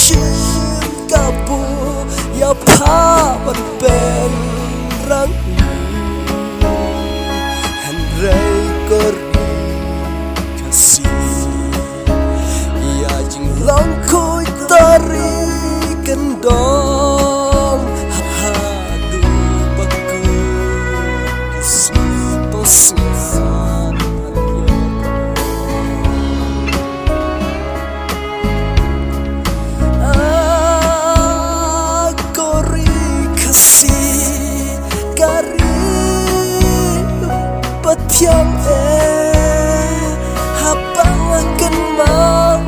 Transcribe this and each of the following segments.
ชื่นกับบูอย่าพามันเป็นรังหันไรก็รีคาซีอย่าจึงลองคุยตารีกันดองหาดูบักกูสิปอสTiang habang akan mau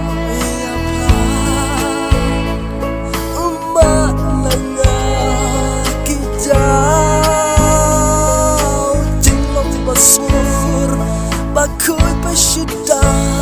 umat langah kijau jenglong basur bakul pasyudah